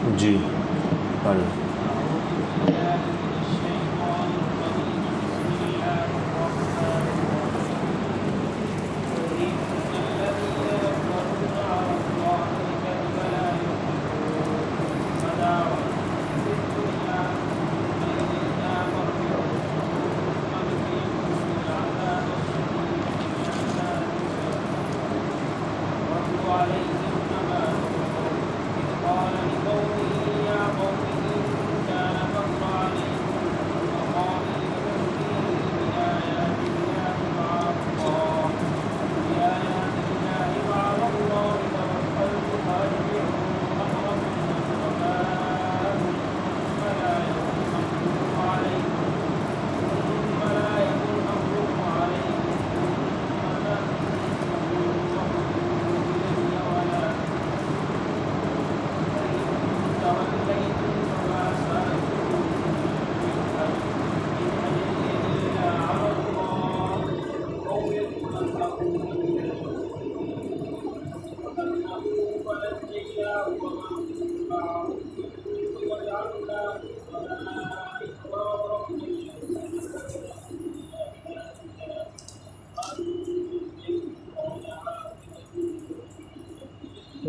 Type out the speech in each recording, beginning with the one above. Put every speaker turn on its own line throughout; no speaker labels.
جی پڑھ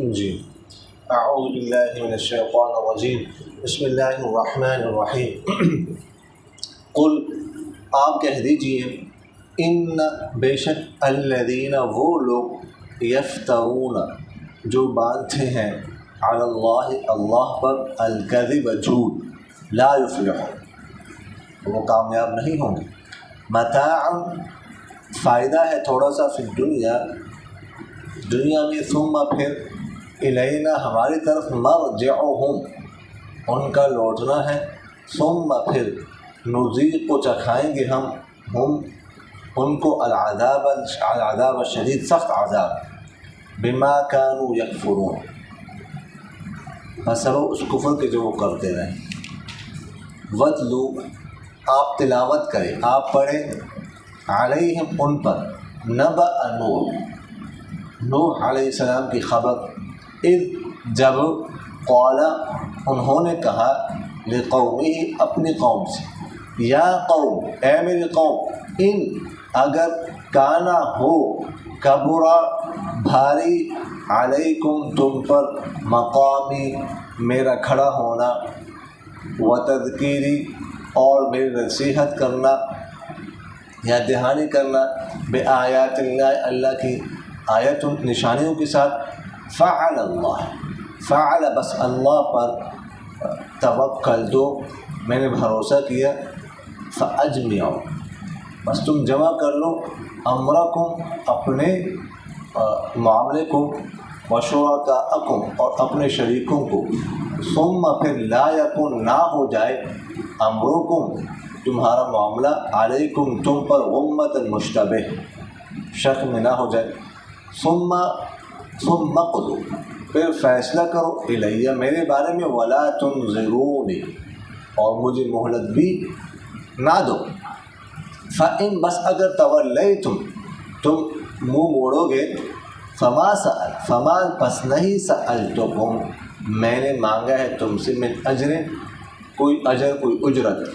جی اعوذ باللہ من الشیطان الرجیم بسم اللہ الرحمن الرحیم قل آپ کہہ دیجئے ان بے شک الذین وہ لوگ یفترون جو باندھتے ہیں علی اللہ اللہ پر الکذب جھوٹ لا یفلحون وہ کامیاب نہیں ہوں گے متاع فائدہ ہے تھوڑا سا فی دنیا میں ثم پھر الینا ہماری طرف مرجعہم ان کا لوٹنا ہے ثم پھر نذیق کو چکھائیں گے ہم ان کو العذاب شدید سخت عذاب بما كانوا یکفرون بسبب اس کفر کے جو وہ کرتے رہیں وَاتْلُو آپ تلاوت کریں آپ پڑھیں علیہم ان پر نبأ نوح علیہ السلام کی خبر اذ جب قال انہوں نے کہا لقومہ اپنی قوم سے یا قوم اے میری قوم ان اگر کانا ہو کبرا بھاری علیکم تم پر مقامی میرا کھڑا ہونا و تذکیری اور میری نصیحت کرنا یا دہانی کرنا بے آیات اللہ اللہ کی آیت نشانیوں کے ساتھ فعل اللہ فعل بس اللہ پر توکل دو میں نے بھروسہ کیا فاجمعوا بس تم جمع کر لو امرکم اپنے معاملے کو وشرکاءکم اور اپنے شریکوں کو ثم پھر لا یکن نہ ہو جائے امرکم تمہارا معاملہ علیکم تم پر غمۃ مشتبہ شک میں نہ ہو جائے ثم قضوا پھر فیصلہ کرو الیہ میرے بارے میں ولا تنظرونی اور مجھے مہلت بھی نہ دو فإن بس اگر تولیتم تم منہ موڑو گے فما پس نہیں سألتکم میں نے مانگا ہے تم سے من اجر کوئی اجرت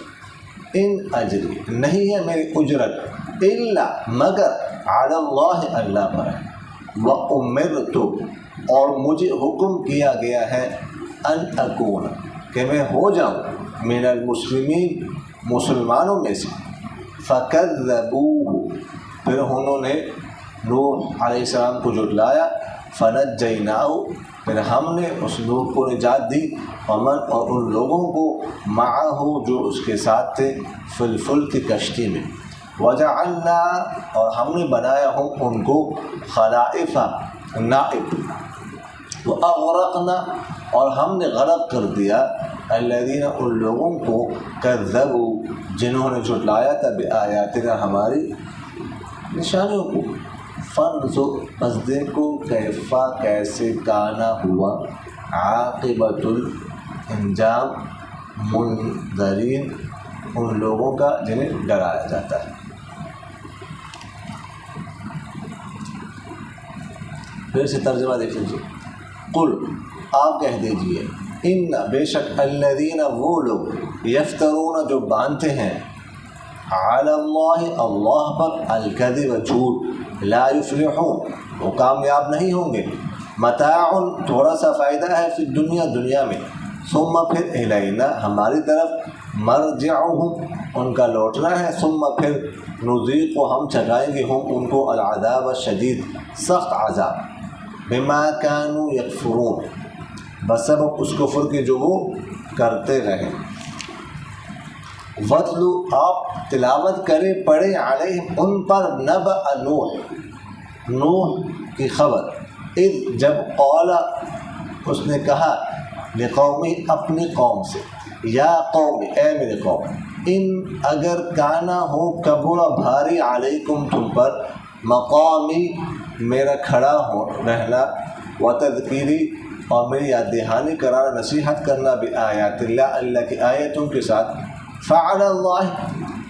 ان اجری نہیں ہے میری اجرت الا مگر علی اللہ اللہ پر وَأُمِرْتُ اور مجھے حکم کیا گیا ہے ان اکون کہ میں ہو جاؤں من المسلمین مسلمانوں میں سے فَكَذَّبُوهُ پھر انہوں نے نوح علیہ السلام کو جھٹلایا فَنَجَّيْنَاهُ پھر ہم نے اس نوح کو نجات دی ومن اور ان لوگوں کو معه جو اس کے ساتھ تھے فی الفلک کشتی میں وجعلنا اور ہم نے بنایا ہوں ان کو خلائف نائب واغرقنا اور ہم نے غرق کر دیا الذین ان لوگوں کو کذبوا جنہوں نے جھٹلایا تھا بآیاتنا ہماری نشانیوں کو فانظر پس دیکھو کیفا کیسے کانا ہوا عاقبۃ الانجام منذرین ان لوگوں کا جنہیں ڈرایا جاتا ہے۔ پھر سے ترجمہ دیکھ لیجیے۔ قل آپ کہہ دیجئے ان بے شک الذین وہ لوگ یفترون جو باندھتے ہیں علی اللہ اللہ پر الکذب جھوٹ لا یفلحون وہ کامیاب نہیں ہوں گے متاع تھوڑا سا فائدہ ہے فی الدنیا دنیا میں ثم پھر الینا ہماری طرف مرجعہم ان کا لوٹنا ہے ثم پھر نذیق ہم چکھائیں گے ہم ان کو العذاب الشدید سخت عذاب بما کانوا یکفرون بسبب اس کفر کے جو وہ کرتے رہے وَاتْلُ آپ تلاوت کرے پڑھے علیہم ان پر نبأ نوح کی خبر اذ جب قال اس نے کہا لقومی اپنی قوم سے یا قوم اے میرے قوم ان اگر کانا ہو کبر بھاری علیکم تم پر مقامی میرا کھڑا ہو رہنا و تذکیری اور میری یاد دہانی کرانا نصیحت کرنا بآیات اللہ اللہ کی آیتوں کے ساتھ فعلی اللہ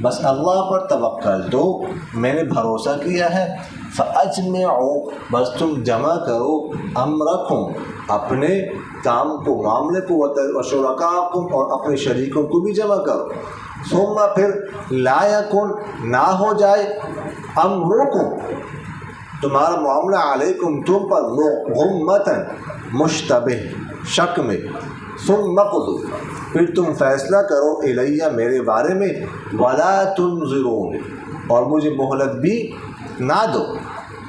بس اللہ پر توکل دو میں نے بھروسہ کیا ہے فاجمعوا بس تم جمع کرو امرکم اپنے کام کو معاملے کو وشرکاکم اور اپنے شریکوں کو بھی جمع کرو ثم پھر لا یکن نہ ہو جائے امرکم تمہارا معاملہ علیکم تم پر غمتاً مشتبہ شک میں ثم قضوا پھر تم فیصلہ کرو الیہ میرے بارے میں ولا تنظرون اور مجھے مہلت بھی نہ دو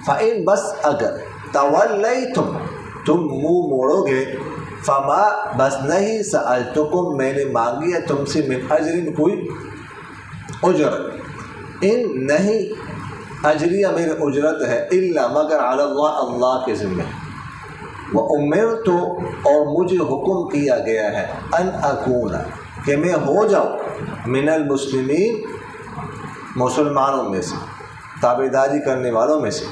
فإن بس اگر تولیتم تم منہ موڑو گے فما بس نہیں سألتکم میں نے مانگی ہے تم سے من اجر کوئی اجرت ان نہیں اجریہ میرے اجرت ہے الا مگر علی اللہ اللہ کے ذمہ وَأُمِرْتُ اور مجھے حکم کیا گیا ہے ان اکون کہ میں ہو جاؤں من المسلمین مسلمانوں میں سے تابعداری کرنے والوں میں سے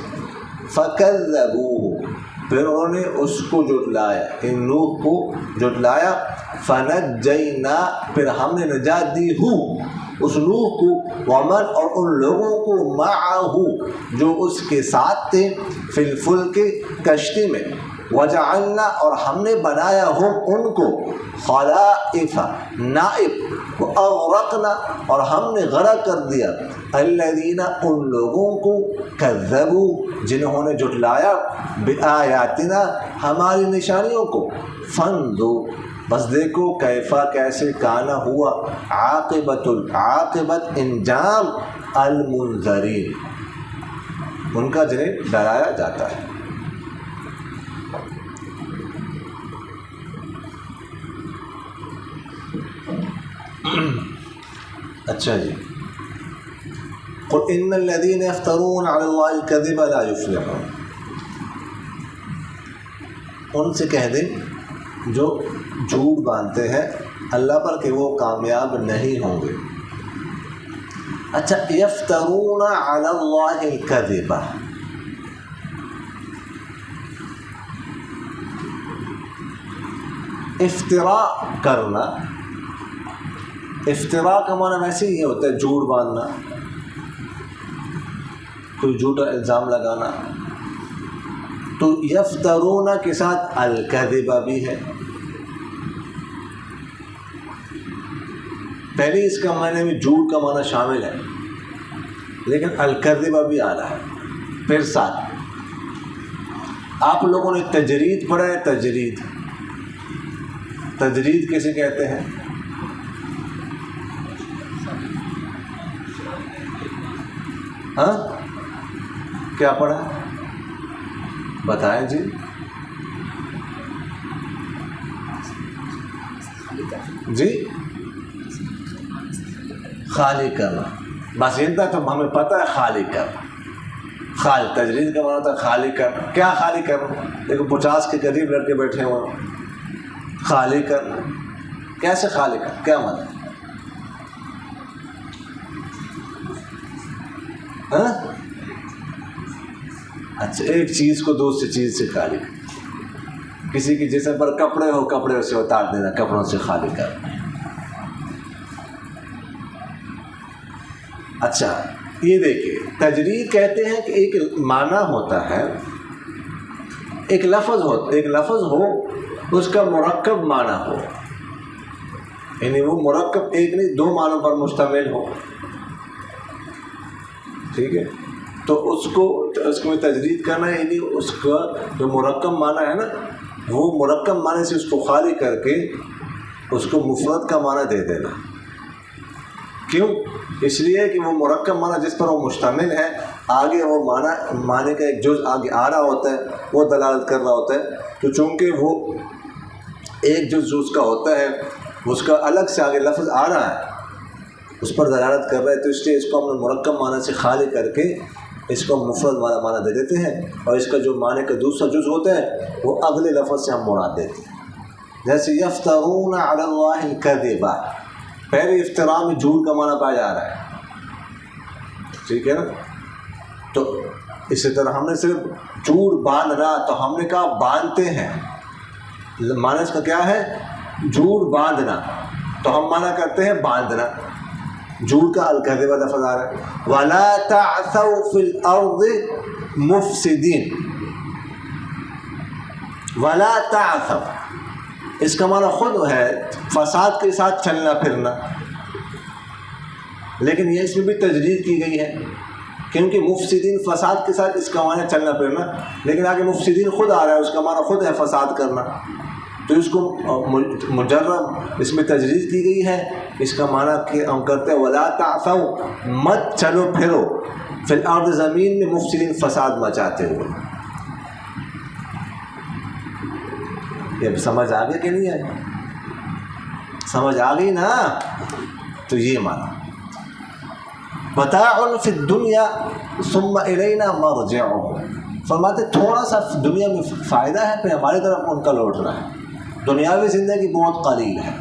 فَكَذَّبُوهُ پھر انہوں نے اس کو جھٹلایا ان نوح کو جھٹلایا فَنَجَّيْنَا پھر ہم نے نجات دی اس نوح کو ومن اور ان لوگوں کو معه جو اس کے ساتھ تھے فی الفلک کشتی میں وجعلنا اور ہم نے بنایا ان کو خلائف نائب واغرقنا اور ہم نے غرق کر دیا الذین ان لوگوں کو کذبوا جنہوں نے جھٹلایا بآیاتنا ہماری نشانیوں کو فانظر بس دیکھو کیفا کیسے کانا ہوا عاقبت انجام المنذرین ان کا جنہیں ڈرایا جاتا ہے اچھا جی قل ان الذين يفترون على الله الكذب لا يفلحون ان سے کہہ دیں جو جھوٹ باندھتے ہیں اللہ پر کہ وہ کامیاب نہیں ہوں گے اچھا یفترون علی اللہ الکذب افتراء کرنا افتراء کا معنی ویسے ہی ہوتا ہے جھوٹ باندھنا کوئی جھوٹا الزام لگانا تو یفترون کے ساتھ الکذب بھی ہے پہلے اس کا معنی میں جھوٹ کا معنی شامل ہے لیکن الکذب بھی آ رہا ہے پھر ساتھ آپ لوگوں نے تجرید پڑھا ہے تجرید کیسے کہتے ہیں ہاں کیا پڑھا بتائیں جی جی خالی کرنا بس اتنا تو ہمیں پتہ ہے خالی کرنا خالی تجرید کا معنی ہوتا ہے خالی کرنا کیا خالی کرنا دیکھو 50 کے قریب لڑکے بیٹھے ہوئے خالی کرنا کیسے خالی کرنا کیا مطلب اچھا ایک چیز کو دوسری چیز سے خالی کسی کے جسم پر کپڑے ہو کپڑے سے اتار دینا کپڑوں سے خالی کرنا اچھا یہ دیکھیے تجرید کہتے ہیں کہ ایک معنی ہوتا ہے ایک لفظ ہو اس کا مرکب معنی ہو، یعنی وہ مرکب ایک نہیں 2 معنوں پر مشتمل ہو، ٹھیک ہے، تو اس کو میں تجدید کرنا ہے، یعنی اس کا جو مرکب معنی ہے نا، وہ مرکب معنی سے اس کو خالی کر کے اس کو مفرد کا معنی دے دینا۔ کیوں؟ اس لیے کہ وہ مرکب معنی جس پر وہ مشتمل ہے، آگے وہ معنی کا ایک جز آگے آ رہا ہوتا ہے، وہ دلالت کر رہا ہوتا ہے، تو چونکہ وہ ایک جز اس کا ہوتا ہے، اس کا الگ سے آگے لفظ آ رہا ہے، اس پر دلالت کر رہا ہے، تو اس لیے اس کو ہم نے مرکب معنی سے خالی کر کے اس کو مفرد والا معنی دے دیتے ہیں، اور اس کا جو معنی کا دوسرا جز ہوتا ہے وہ اگلے لفظ سے ہم مراد دیتے ہیں۔ جیسے یفترون علی اللہ الکذب، پہلے افطراء میں جھوٹ کا معنی پایا جا رہا ہے، ٹھیک ہے نا، تو اسی طرح ہم نے صرف جھوٹ باندھنا، تو ہم نے کہا باندھتے ہیں، معنی اس کا کیا ہے؟ جھوٹ باندھنا، تو ہم معنی کرتے ہیں باندھنا، جھوٹ کا الکذب لفظ آ رہا ہے۔ وَلَا تَعْثَوْا فِي الْأَرْضِ مُفْسِدِينَ، وَلَا تَعْثَوْا، اس کا معنی خود ہے فساد کے ساتھ چلنا پھرنا، لیکن یہ اس میں بھی تجدید کی گئی ہے، کیونکہ مفسدین فساد کے ساتھ اس کا معنی چلنا پھرنا، لیکن آگے مفسدین خود آ رہا ہے، اس کا معنی خود ہے فساد کرنا، تو اس کو مجرد اس میں تجدید کی گئی ہے، اس کا معنی کہ ہم کرتے ہیں وَلَا تَعْثَوْا، مت چلو پھرو، فی الارض، زمین میں، مفسدین، فساد مچاتے ہوئے۔ یہ سمجھ آ گئی کہ نہیں ہے؟ سمجھ آ گئی نا؟ تو یہ معنی متاع فی الدنیا ثم الینا مرجعهم، فرماتے تھوڑا سا دنیا میں فائدہ ہے، پھر ہماری طرف ان کا لوٹنا ہے۔ دنیاوی زندگی بہت قلیل ہے،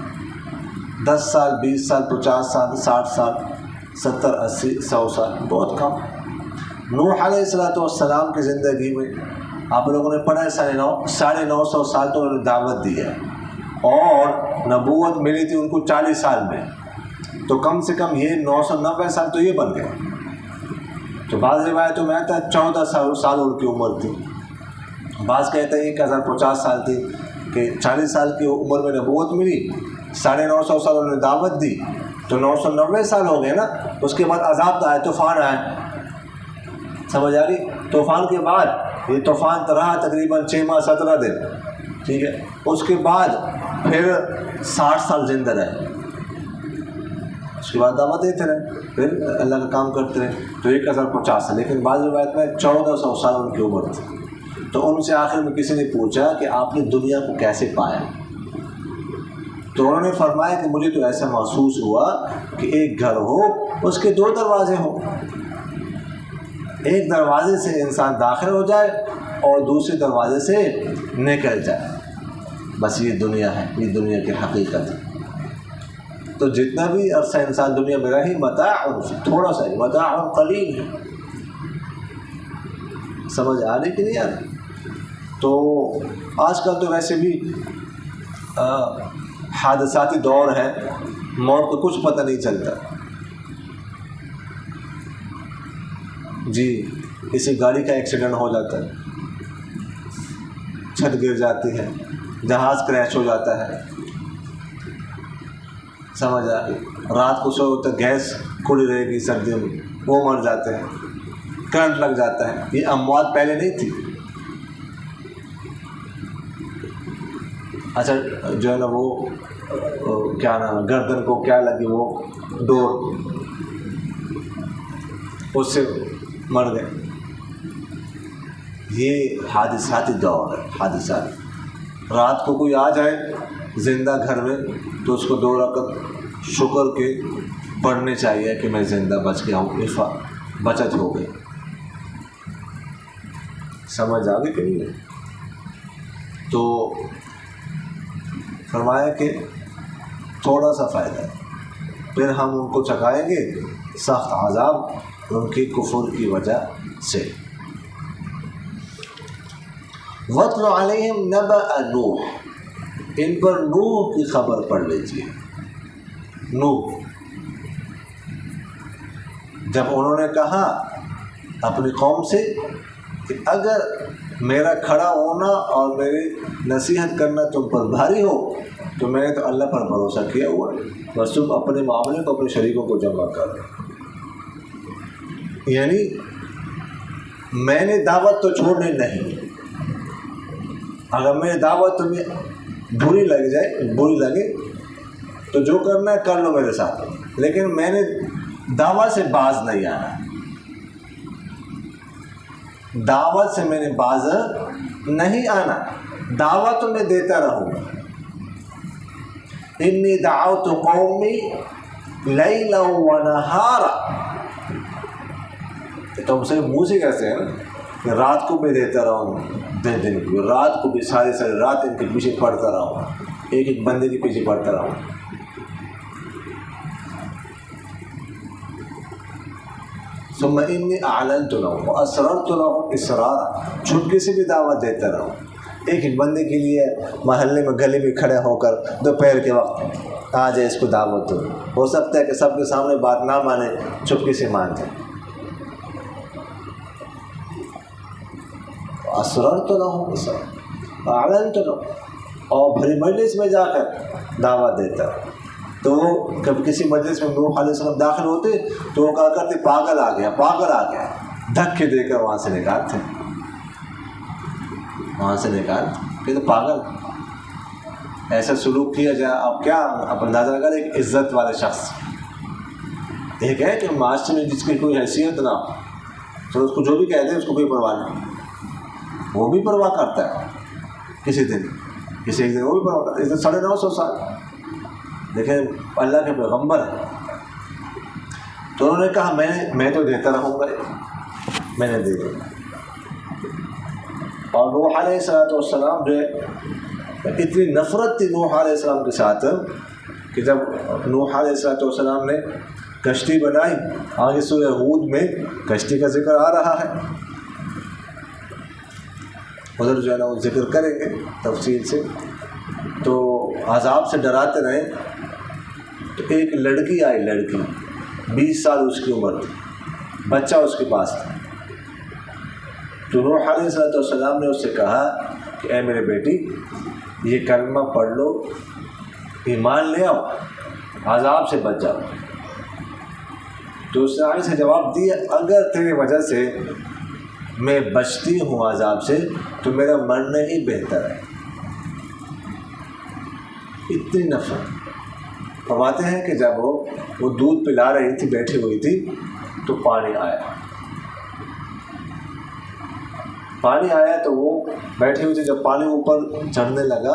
10 سال 20 سال 50 سال 60 سال 70 80 100 سال، بہت کم۔ نوح علیہ السلام کی زندگی میں آپ لوگوں نے پڑھا ہے 950 سال تو انہوں نے دعوت دی ہے، اور نبوت ملی تھی ان کو 40 سال میں، تو کم سے کم یہ 990 سال تو یہ بن گئے۔ تو بعض روایتوں میں آتا ہے 14 سال ان کی عمر تھی، بعض کہتے ہیں 1050 سال تھی، کہ 40 سال کی عمر میں نبوت ملی، 950 سال انہوں نے دعوت دی، تو 990 سال ہو گئے نا۔ اس کے بعد عذاب آیا، طوفان آیا، سمجھ آ رہی؟ طوفان کے بعد یہ طوفان رہا تقریباً 6 ماہ 17 دن، ٹھیک ہے، اس کے بعد پھر 60 سال زندہ رہے، اس کے بعد دعوت دیتے رہے، پھر اللہ کا کام کرتے رہے، تو 1050 سال، لیکن بعض روایت میں 1400 سال ان کی عمر تھی۔ تو ان سے آخر میں کسی نے پوچھا کہ آپ نے دنیا کو کیسے پایا؟ تو انہوں نے فرمایا کہ مجھے تو ایسا محسوس ہوا کہ ایک گھر ہو، اس کے 2 دروازے ہوں، ایک دروازے سے انسان داخل ہو جائے اور دوسرے دروازے سے نکل جائے، بس یہ دنیا ہے، یہ دنیا کی حقیقت ہے۔ تو جتنا بھی عرصہ انسان دنیا میں رہی، متاع تھوڑا سا، متاع قلیل ہے۔ سمجھ آ رہی کہ نہیں آ رہی؟ تو آج کل تو ویسے بھی حادثاتی دور ہے، موت کو کچھ پتہ نہیں چلتا، جی کسی گاڑی کا ایکسیڈنٹ ہو جاتا ہے، چھت گر جاتی ہے، جہاز کریش ہو جاتا ہے، سمجھ آ گئی، رات کو سو ہوتا ہے، گیس کھلی رہے گی سردیوں میں، وہ مر جاتے ہیں، کرنٹ لگ جاتا ہے۔ یہ اموات پہلے نہیں تھی۔ اچھا جو ہے نا وہ کیا نام ہے، گردن کو کیا لگی، وہ ڈور، اس سے مر گئے۔ یہ حادثاتی دور ہے، حادثات۔ رات کو کوئی آ جائے زندہ گھر میں تو اس کو 2 رکعت شکر کے پڑھنے چاہیے کہ میں زندہ بچ گیا ہوں، بچت ہو گئی۔ سمجھ آ گئی کہ نہیں؟ تو فرمایا کہ تھوڑا سا فائدہ ہے، پھر ہم ان کو چکھائیں گے سخت عذاب ان کی کفر کی وجہ سے۔ وَاتْلُ عَلَيْهِمْ نَبَأَ نُوحٍ، ان پر نوح کی خبر پڑھ لیجیے۔ نوح جب انہوں نے کہا اپنی قوم سے کہ اگر میرا کھڑا ہونا اور میری نصیحت کرنا تم پر بھاری ہو تو میں نے تو اللہ پر بھروسہ کیا ہوا ہے، بس تم اپنے معاملے کو اپنے شریکوں کو جمع کر۔ یعنی میں نے دعوت تو چھوڑنی نہیں، اگر میری دعوت تمہیں بری لگے تو جو کرنا ہے کر لو میرے ساتھ، لیکن میں نے دعوت سے باز نہیں آنا، دعوت سے میں نے باز نہیں آنا، دعوت تو میں دیتا رہوں گا۔ انی دعوت قومی لیلا و نہارا، تو صرف منہ سے کہتے ہیں نا کہ رات کو بھی دیتا رہوں، دن کو، رات کو بھی ساری رات ان کے پیچھے پڑھتا رہوں، ایک ایک بندے کے پیچھے پڑھتا رہوں۔ ثم انی اعلنت لهم واسررت لهم اسرارا، چھپکے سے بھی دعوت دیتا رہوں، ایک ایک بندے کے لیے محلے میں گلی میں کھڑے ہو کر دوپہر کے وقت آ جائے اس کو دعوت دو، ہو سکتا ہے کہ سب کے سامنے بات نہ مانے، چھپکے سے مان جائے۔ اسررت لهم اسرارا اعلنت لهم، اور بھری مجلس میں جا کر دعوت دیتا ہوں۔ تو وہ کبھی کسی مجلس میں نوح علیہ السلام داخل ہوتے تو وہ کہا کرتے پاگل آ گیا، دھکے دے کر وہاں سے نکالتے، کہ تو پاگل، ایسا سلوک کیا جائے۔ اب کیا آپ اندازہ لگا، ایک عزت والے شخص، ایک ہے کہ معاشرے میں جس کی کوئی حیثیت نہ ہو تو اس کو جو بھی کہہ دے اس کو کوئی پرواہ نہیں، وہ بھی پرواہ کرتا ہے، کسی ایک دن وہ بھی پرواہ کرتا ہے۔ 950 سال دیکھیں اللہ کے پیغمبر ہیں، تو انہوں نے کہا میں تو دیتا رہوں گا، میں نے دے دیا۔ اور نوح علیہ السلام جو ہے اتنی نفرت تھی نوح علیہ السلام کے ساتھ کہ جب نوح علیہ السلام نے کشتی بنائی، آگے سورہ ہود میں کشتی کا ذکر آ رہا ہے، ادھر جو ہے نا وہ ذکر کریں گے تفصیل سے، تو عذاب سے ڈراتے رہے۔ تو ایک لڑکی آئی، 20 سال اس کی عمر تھی، بچہ اس کے پاس تھا، تو نوح علیہ السلام نے اس سے کہا کہ اے میرے بیٹی، یہ کلمہ پڑھ لو، ایمان لے آؤ، عذاب سے بچ جاؤ۔ تو اس نے آگے سے جواب دیا، اگر تیری وجہ سے میں بچتی ہوں عذاب سے تو میرا مرنا ہی بہتر ہے۔ اتنی نفرت۔ فرماتے ہیں کہ جب وہ دودھ پلا رہی تھی، بیٹھی ہوئی تھی، تو پانی آیا تو وہ بیٹھی ہوئی تھی، جب پانی اوپر چڑھنے لگا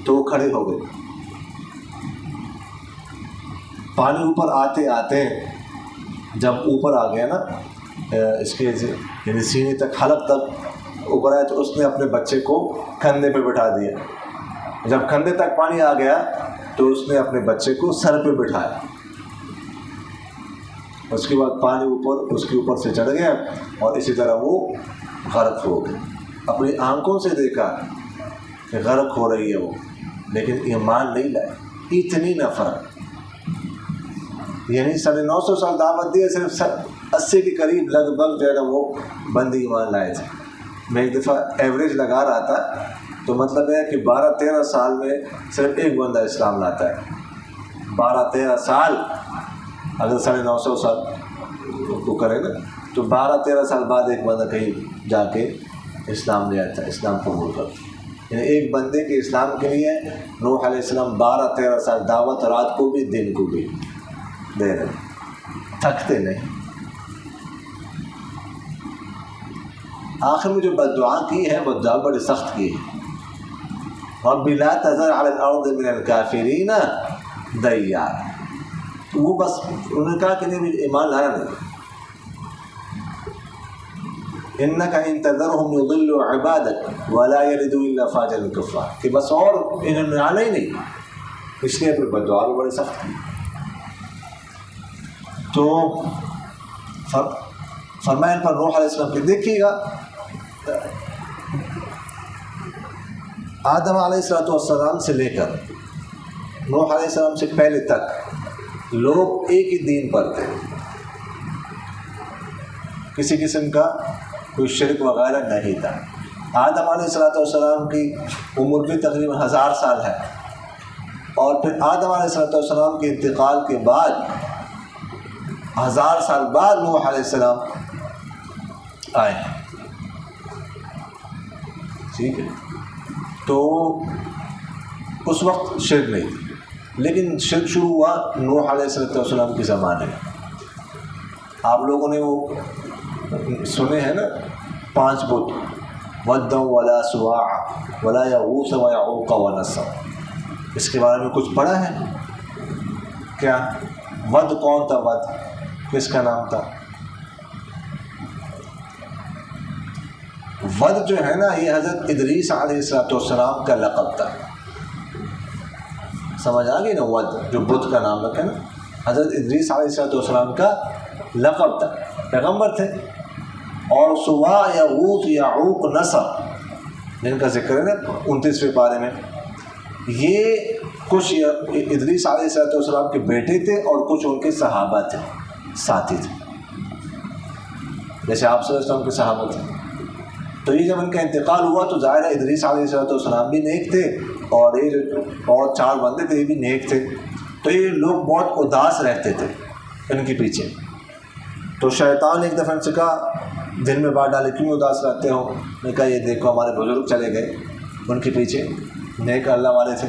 تو وہ کھڑے ہو گئے۔ پانی اوپر آتے آتے جب اوپر آ گیا نا، اس کے یعنی سینے تک، حلق تک اوپر آیا، تو اس نے اپنے بچے کو کندھے پہ بٹھا دیا۔ جب کندھے تک پانی آ گیا تو اس نے اپنے بچے کو سر پہ بٹھایا، اس کے بعد پانی اس کے اوپر سے چڑھ گیا اور اسی طرح وہ غرق ہو گئی۔ اپنی آنکھوں سے دیکھا کہ غرق ہو رہی ہے وہ، لیکن ایمان نہیں لائے، اتنی نفرت۔ یعنی 950 سال دعوت دی، صرف 80 کے قریب لگ بھگ جو ہے نا وہ بندے ایمان لائے تھے۔ میں ایک دفعہ ایوریج لگا رہا تھا، تو مطلب ہے کہ 12-13 سال میں صرف ایک بندہ اسلام لاتا ہے۔ 12-13 سال، اگر 950 سال کو کرے نا تو 12-13 سال بعد ایک بندہ کہیں جا کے اسلام لے آتا ہے، اسلام قبول کرتا ہے۔ یعنی ایک بندے کے اسلام کے لیے نوح علیہ السلام 12-13 سال دعوت، رات کو بھی دن کو بھی دے رہے، تھکتے نہیں۔ آخر میں جو بددعا کی ہے، بددعا بڑی سخت کی ہے، رب لا تذر علی الارض من الکافرین دیارا۔ وہ بس انہوں نے کہا کہ نہیں، ایمان لایا نہیں، انک ان تذرهم یضلوا عبادک ولا یلدوا الا فاجرا کفارا، کہ بس اور انہوں نے آنا ہی نہیں، اس لیے پھر بددعا بھی بڑی سخت کی۔ تو فرمایا پر نوح علیہ السلام کہ دیکھیے گا، آدم علیہ السلام سے لے کر نوح علیہ السلام سے پہلے تک لوگ ایک ہی دین پر تھے، کسی قسم کا کوئی شرک وغیرہ نہیں تھا۔ آدم علیہ السلام کی عمر بھی تقریباً 1000 سال ہے، اور پھر آدم علیہ السلام کے انتقال کے بعد 1000 سال بعد نوح علیہ السلام آئے ہیں، ٹھیک ہے۔ تو اس وقت شرک نہیں تھی، لیکن شرک شروع ہوا نوح علیہ السلام کے زمانے میں۔ آپ لوگوں نے وہ سنے ہیں نا 5 بت، ود ولا سواع ولا یغوث ویعوق ونسر، اس کے بارے میں کچھ پڑھا ہے کیا؟ ود کون تھا؟ ود کس کا نام تھا؟ ود جو ہے نا یہ حضرت ادریس علیہ السلام کا لقب تھا، سمجھ آ گئی نا؟ ود جو بدھ کا نام رکھے نا، حضرت ادریس علیہ السلام کا لقب تھا، پیغمبر تھے۔ اور سواع یغوث یعوق نسر جن کا ذکر ہے نا 29ویں پارے میں، یہ کچھ ادریس علیہ السلام کے بیٹے تھے اور کچھ ان کے صحابہ تھے، ساتھی تھے، جیسے آپ صلی اللہ علیہ وسلم کے صحابہ تھے۔ تو یہ جب ان کا انتقال ہوا تو ظاہر ہے ادریس علیہ السلام بھی نیک تھے، اور یہ جو اور 4 بندے تھے یہ بھی نیک تھے، تو یہ لوگ بہت اداس رہتے تھے ان کے پیچھے۔ تو شیطان ایک دفعہ ان سے کہا، دل میں بات ڈالے، کیوں اداس رہتے ہو؟ میں نے کہا یہ دیکھو ہمارے بزرگ چلے گئے ان کے پیچھے، نیک اللہ والے تھے۔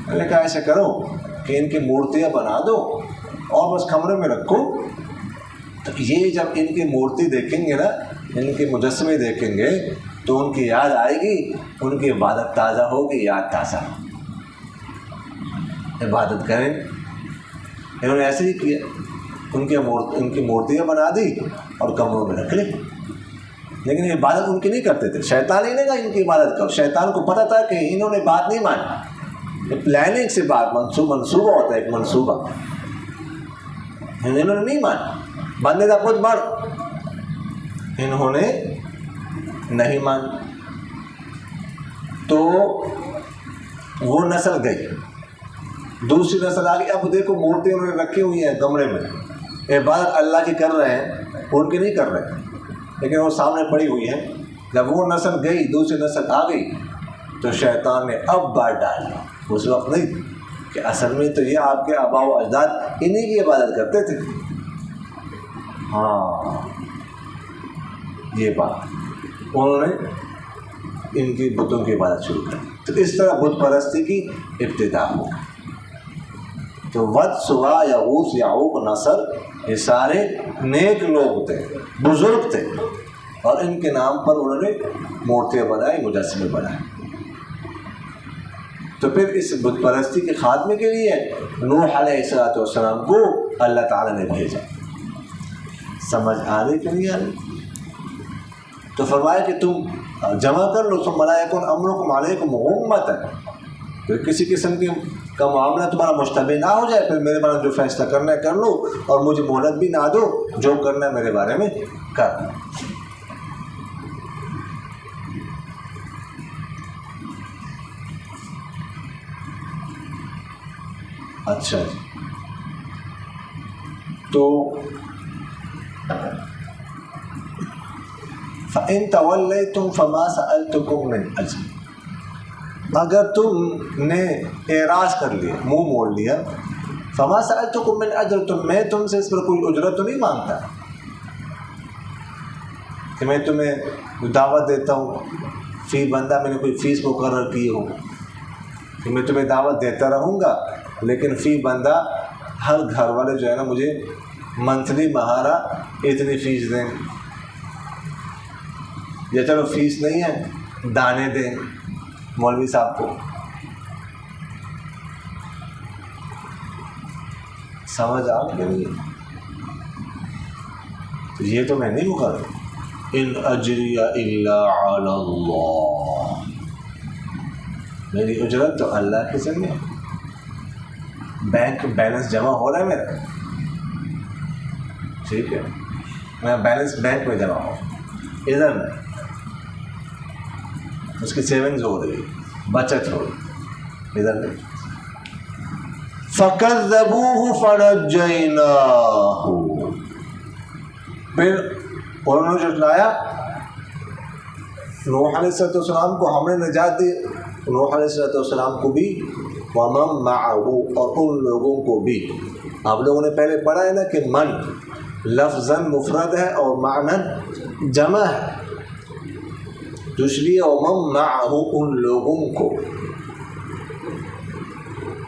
میں نے کہا ایسے کرو کہ ان کی مورتیاں بنا دو اور بس کمرے میں رکھو، تو یہ جب ان کی مورتی دیکھیں گے نا، ان کے مجسمے دیکھیں گے تو ان کی یاد آئے گی، ان کی عبادت تازہ ہوگی، یاد تازہ، عبادت کریں۔ انہوں نے ایسے ہی کیا، ان کی مورتیاں بنا دی اور کمروں میں رکھ لی، لیکن یہ عبادت ان کی نہیں کرتے تھے۔ شیطان ہی نے کہا ان کی عبادت کرو، شیطان کو پتہ تھا کہ انہوں نے بات نہیں مانی، پلاننگ سے بات، منصوبہ ہوتا ہے، ایک منصوبہ، انہوں نے نہیں مانی، بندے کا خود بڑھ، انہوں نے نہیں مانی، تو وہ نسل گئی، دوسری نسل آ گئی۔ اب دیکھو مورتی انہوں نے رکھی ہوئی ہیں کمرے میں، عبادت اللہ کی کر رہے ہیں، ان کی نہیں کر رہے، لیکن وہ سامنے پڑی ہوئی ہے۔ جب وہ نسل گئی، دوسری نسل آ گئی، تو شیطان نے اب بات ڈالی، اس وقت نہیں، کہ اصل میں تو یہ آپ کے آباء و اجداد انہی کی عبادت کرتے تھے۔ ہاں یہ بات انہوں نے ان کی بتوں کی عبادت شروع کر دی، تو اس طرح بت پرستی کی ابتدا ہو گئی۔ تو ود، سواع، یغوث، یعوق، نصر یہ سارے نیک لوگ تھے، بزرگ تھے، اور ان کے نام پر انہوں نے مورتیاں بنائی، مجسمے بنائے۔ تو پھر اس بت پرستی کے خاتمے کے لیے نوح علیہ السلام کو اللہ تعالیٰ نے بھیجا۔ سمجھ آ رہی کہ نہیں آ رہی؟ تو فرمایا کہ تم جمع کر لو، ثم لا یکن امرکم علیکم غمۃ، پھر کسی قسم کا معاملہ تمہارا مشتبہ نہ ہو جائے، پھر میرے بارے میں جو فیصلہ کرنا ہے کر لو، اور مجھے مہلت بھی نہ دو، جو کرنا ہے میرے بارے میں کر لو۔ اچھا جی، تو فَإِن تَوَلَّيْتُمْ فَمَا سَأَلْتُكُمْ مِنْ أَجْرٍ، اگر تم نے اعراض کر لیا، منہ موڑ لیا، فَمَا سَأَلْتُكُمْ مِنْ أَجْرٍ، تو میں تم سے اس پر کوئی اجرت تو نہیں مانگتا، کہ میں تمہیں دعوت دیتا ہوں، فی بندہ میں نے کوئی فیس مقرر کی ہو کہ میں تمہیں دعوت دیتا رہوں گا، لیکن فی بندہ ہر گھر والے جو ہے نا مجھے منتھلی ماہانہ اتنی فیس دیں، یا چلو فیس نہیں ہے دانے دیں مولوی صاحب کو۔ سمجھ آ گئی؟ تو یہ تو میں نہیں مقرر، ان اجری الا علی اللہ، میری اجرت تو اللہ کے ذمہ۔ بینک بیلنس جمع ہو رہا ہے میرا، ٹھیک ہے، میرا بیلنس بینک میں جمع ہو، ادھر میں اس کی سیونگز ہو رہی ہے، بچت ہو رہی، ادھر نہیں۔ فَكَذَّبُوهُ فَنَجَّيْنَاهُ، پھر انہوں نے جھٹلایا نوح علیہ السلام کو ہم نے نجات دی، نوح علیہ السلام کو بھی، ومن معه اور ان لوگوں کو بھی۔ آپ لوگوں نے پہلے پڑھا ہے نا کہ من لفظاً مفرد ہے اور معنی جمع ہے، تو اس لیے ومن معه ان لوگوں کو،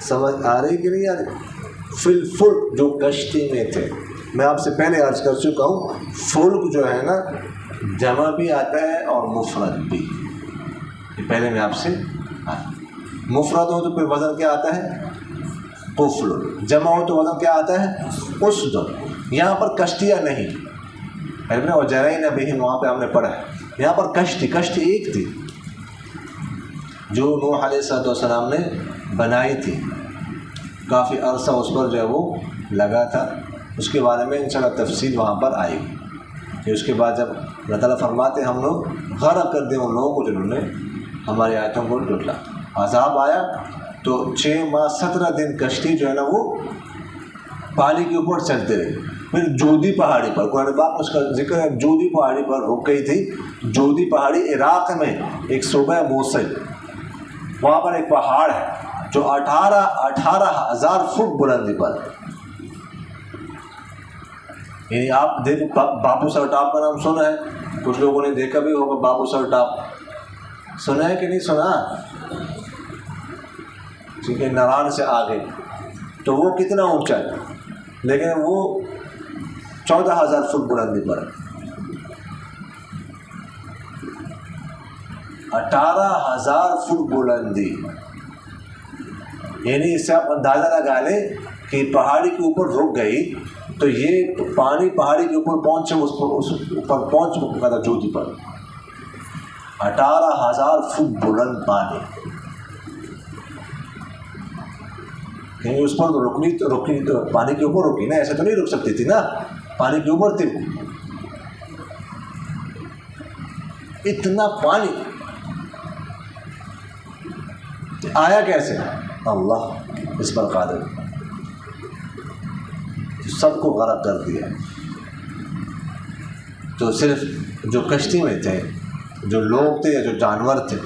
سمجھ آ رہی کہ نہیں آ رہی؟ فی الفلک جو کشتی میں تھے، میں آپ سے پہلے عرض کر چکا ہوں فلک جو ہے نا جمع بھی آتا ہے اور مفرد بھی، یہ پہلے میں آپ سے مفرد ہو تو پھر وزن کیا آتا ہے؟ قفل، جمع ہو تو وزن کیا آتا ہے؟ اسد۔ یہاں پر کشتیاں نہیں، اور جرائن بہم وہاں پہ ہم نے پڑھا ہے، یہاں پر کشتی ایک تھی جو نوح علیہ السلام نے بنائی تھی، کافی عرصہ اس پر جو ہے وہ لگا تھا، اس کے بارے میں انشاءاللہ تفصیل وہاں پر آئی گی۔ کہ اس کے بعد جب اللہ تعالیٰ فرماتے ہیں ہم لوگ غرق کر دیں ان لوگوں کو جنہوں نے ہماری آیتوں کو جھٹلا، عذاب آیا تو 6 ماہ 17 دن کشتی جو ہے نا وہ پانی کے اوپر چلتے رہے، پھر جودی پہاڑی پر، قرآن پاک میں اس کا ذکر ہے، جودی پہاڑی پر رک گئی تھی۔ جودی پہاڑی عراق میں ایک صوبہ موصل، وہاں پر ایک پہاڑ ہے جو 18,000 فٹ بلندی پر، یعنی آپ دیکھ بابو سر ٹاپ کا نام سنا ہے، کچھ لوگوں نے دیکھا بھی ہوگا، بابو سر ٹاپ سنا ہے کہ نہیں سنا؟ ٹھیک ہے، نران سے آگے، تو وہ کتنا اونچا ہے، لیکن وہ 14,000 فٹ بلندی پر ہے، 18,000 فٹ بلندی، یعنی اس سے آپ اندازہ لگا لیں کہ پہاڑی کے اوپر رک گئی تو یہ پانی پہاڑی کے اوپر پہنچے، اس پر پہنچ چکا تھا جودی پر، 18,000 فٹ بلند پانی، یعنی اس پر رکنی تو پانی کے اوپر رکی نا، ایسے تو نہیں رک سکتی تھی نا، پانی کے اوپر تھی، اتنا پانی آیا کیسے؟ اللہ اس پر قادر، سب کو غرق کر دیا۔ تو صرف جو کشتی میں تھے، جو لوگ تھے یا جو جانور تھے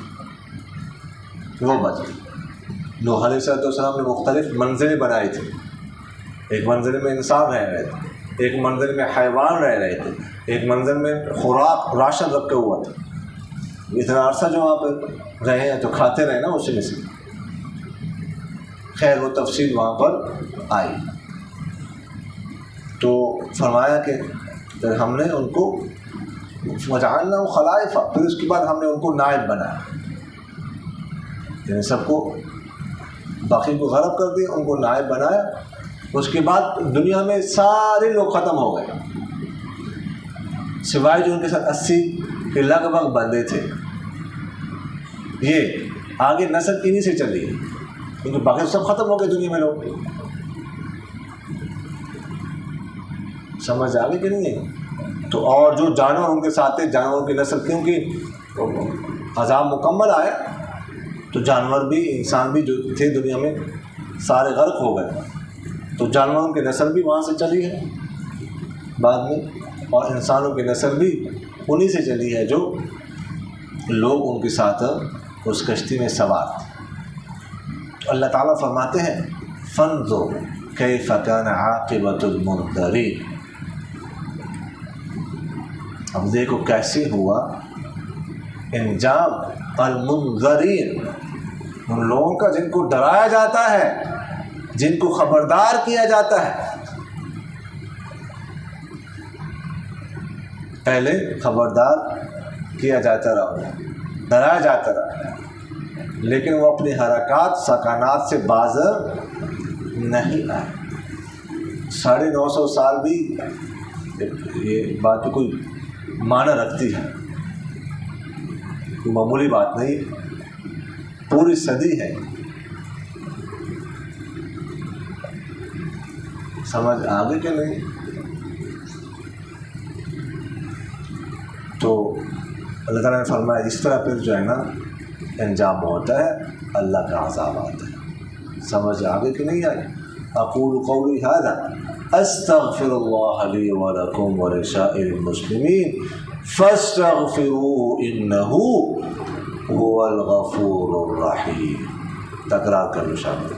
وہ بچ گئے۔ نوح علیہ السلام نے مختلف منزلیں بنائی تھیں، ایک منزل میں انسان رہ رہے تھے، ایک منزل میں حیوان رہ رہے تھے، ایک منزل میں خوراک راشن رکھا ہوا تھا، اتنا عرصہ جو وہاں پہ رہے ہیں تو کھاتے رہے نا اسی میں سے۔ خیر وہ تفصیل وہاں پر آئی، تو فرمایا کہ ہم نے ان کو وجعلنا خلائف، پھر اس کے بعد ہم نے ان کو نائب بنایا، یعنی سب کو باقی کو غرق کر دیا، ان کو نائب بنایا۔ اس کے بعد دنیا میں سارے لوگ ختم ہو گئے سوائے جو ان کے ساتھ 80 کے لگ بھگ بندے تھے، یہ آگے نسل انہی سے چلی ہے، کیونکہ باقی سب ختم ہو گئے دنیا میں لوگ، سمجھ آگے کہ نہیں ہے؟ تو اور جو جانور ان کے ساتھ تھے، جانوروں کی نسل، کیونکہ عذاب مکمل آئے تو جانور بھی انسان بھی جو تھے دنیا میں سارے غرق ہو گئے، تو جانوروں کی نسل بھی وہاں سے چلی ہے بعد میں، اور انسانوں کی نسل بھی انہی سے چلی ہے جو لوگ ان کے ساتھ اس کشتی میں سوار تھے۔ تو اللہ تعالیٰ فرماتے ہیں فانظر کیف کان عاقبۃ المنذرین، اب دیکھو کیسے ہوا انجام المنذرین، ان لوگوں کا جن کو ڈرایا جاتا ہے، جن کو خبردار کیا جاتا ہے۔ پہلے خبردار کیا جاتا رہا، ڈرایا جاتا رہا، لیکن وہ اپنی حرکات سکانات سے باز نہیں آئے۔ 950 سال بھی یہ بات کوئی معنی رکھتی ہے، کوئی معمولی بات نہیں، پوری صدی ہے، سمجھ آگے کہ نہیں؟ تو اللہ تعالیٰ نے فرمایا اس طرح پھر جو ہے نا انجام ہوتا ہے، اللہ کا عذاب آتا ہے، سمجھ آگے کہ نہیں آئی؟ اقول قولی ھذا استغفر اللہ لی ولکم ولسائر المسلمین فاستغفروا انہ هو الغفور الرحیم. تکرار کر لو شامل.